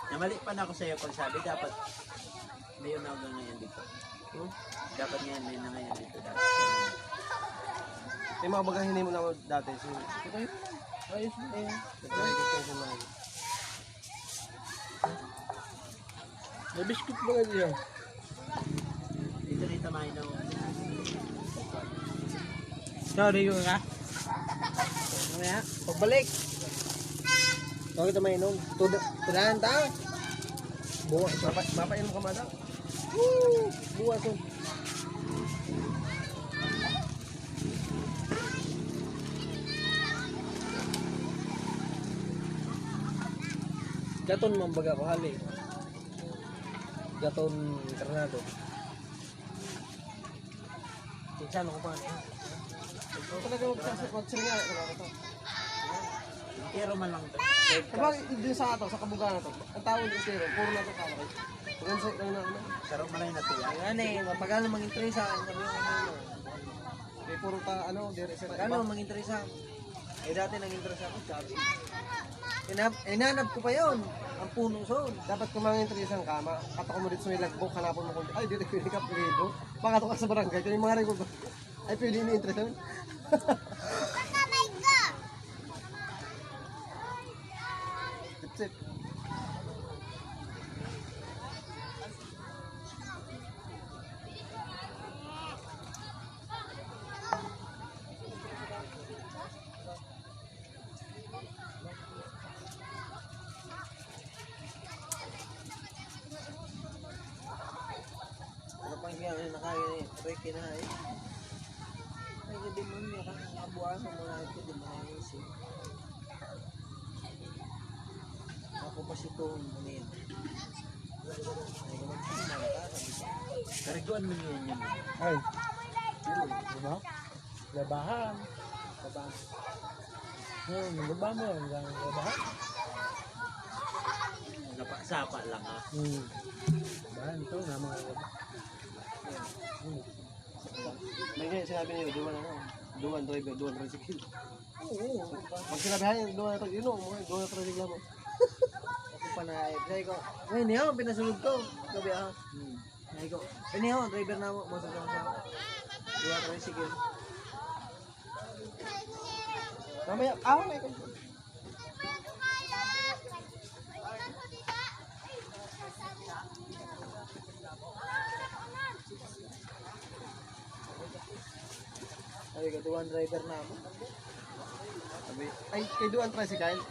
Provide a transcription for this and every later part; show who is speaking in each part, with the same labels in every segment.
Speaker 1: Namali pa na ako sa'yo pag sabi, dapat mayon na hanggang ngayon dito. Dapat ngayon, mayon na ngayon dito. Dapat.
Speaker 2: Yung mga bagahin mo na dati. Okay. Ayos mo. May biscuit ba nga diyan?
Speaker 1: Dito rin tamahin na.
Speaker 2: Sorry ko ka. Mamaya, pagbalik. Sorry ito mainom. Tudahan tao. Buwas. Mapainom ka mada. Woo! Buwas o. Gaton mambaga ko hali. Gaton Karnado. Kinsan ako pa. Ito talaga magsasaringa ko to.
Speaker 1: Pero man lang to.
Speaker 2: Kapag din sa ato, sa kabuga na to, ang tawag yung pero, puro na to kaway. Pag-ansay lang na ano.
Speaker 1: Pero malay na to yan.
Speaker 2: Yan eh, mapagal na mag-interesa. Sabi yung ano. May puro ta, ano, dire sila. Pagal na mag-interesa. Eh dati nang-interesa ako, sabi. Inanap ko pa yun. Ang puno son. Dapat kung mga-interesa ka, kato ko mo dito sa may lagbok, hanapon mo kung, ay, dito pwede ka pwede. Baka to ka sa barangay, kaya yung mga rin ko, ay, pwede ini-interesa yun. That's it. Ano pang kaya nakain Ricky na eh. Ay, hindi mo niya kang abuan sa mga ito, di mga isip. Ako pa si Tong Manin. Ay, naman siya mga
Speaker 1: Kariguan mo yun yun.
Speaker 2: ay, diba? Labahan. Labahan. Labahan mo yan. Labahan.
Speaker 1: Sapa lang ha.
Speaker 2: Labahan ito na mga labahan. May ngayon sinabi niyo, duwan driver, duwan tricycle. Oo. Pag sinabihan, duwan tricycle mo. Ako pa na, sabi ko, ngayon niyo, pinasunod ko. Sabi ako. Sabi ko, niyo, driver na mo, masasama sa duwan tricycle. Mamaya, may kanto. Sabi ko, duwan driver na ako. Sabi, ay, kay duwan tricycle.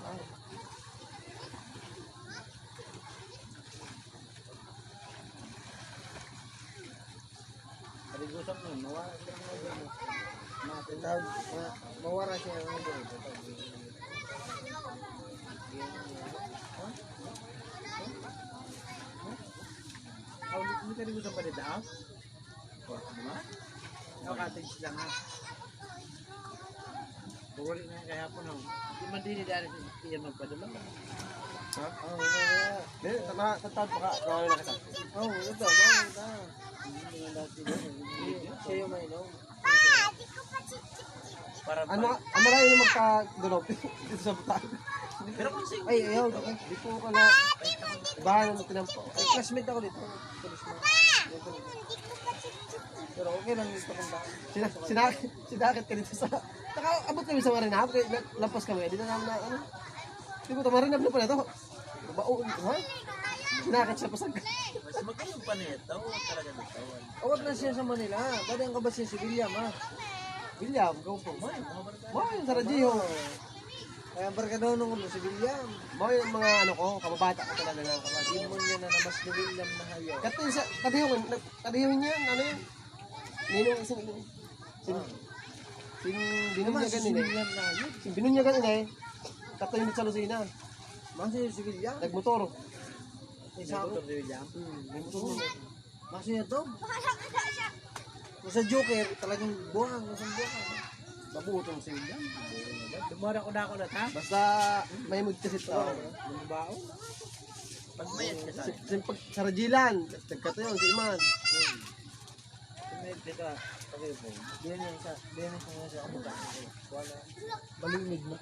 Speaker 1: Karigusan mo, nawala siya ng mga mo.
Speaker 2: Mawara siya ng mga
Speaker 1: Hindi karigusan pa dito ha? Diba? Cottage lang ha. Bukuli na kaya po no. Hindi man din dahil siya magpadala.
Speaker 2: ha? Oo, hindi. Tatawad pa ka. Kawala na kita. Oo, ito.
Speaker 1: Hindi nga dati doon.
Speaker 2: Siya yung mainom.
Speaker 1: Para
Speaker 2: Ano lang yung magka-gulog dito sa buta.
Speaker 1: Pero kung sing
Speaker 2: Ay, ayaw. Di po ka na. Bahan mo tinampo. Ay, classmate ako dito. Pero okay lang dito kung bahan. Sinakit ka dito sa... Nakaabot kami sa Marinab. Lampas kami. Di na namin na ano. Di ko ito Marinab na pala ito. Baon. Ha? Sinakit siya pasag.
Speaker 1: mas magandang pa nito. Talaga nagtawan.
Speaker 2: Awag na siya sa Manila. Dali ang kabas siya si William ha. William, go po. Mo yung sa radyo. Kaya barkadaw nung ulo si William. Mo yung mga ano ko, kababata ko talaga na kababata.
Speaker 1: Hindi mo niya na nabas ni William na hayo.
Speaker 2: Kato yung sa, kadihon niya, ano yun? Ninong isang, binunyagan nila.
Speaker 1: William na hayo.
Speaker 2: Binunyagan nila eh. Kato yung sa Lucina.
Speaker 1: Masih si William.
Speaker 2: Nagmotor.
Speaker 1: Isa ko si William.
Speaker 2: Nagmotor mo.
Speaker 1: Masih ito. Sa Joker, talagang buhang. Masang buhang.
Speaker 2: Mabutong si William.
Speaker 1: Dumara ko na ako na ta.
Speaker 2: Basta may magkasit ito.
Speaker 1: Lumabao. Pag mayat ka sa
Speaker 2: Sa Rajilan, nagkato yun, si Iman.
Speaker 1: mayat ka sa pag-ibig. Diyan niya sa kamuta. Wala. Balinig na.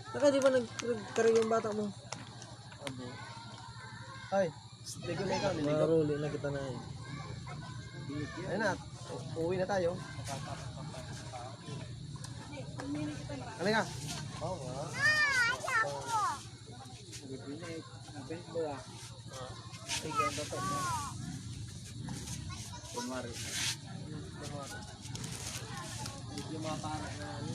Speaker 2: Naka di ba nagkarag yung bata mo? Abo. Ay, ligo na ikaw, niligo. Maruli na kita na yun. Ayun na, uuwi na tayo. Ano ka? Oo nga. Sige, ang dapat mo.
Speaker 1: Kunwari.
Speaker 2: Hindi yung mga parang na ano.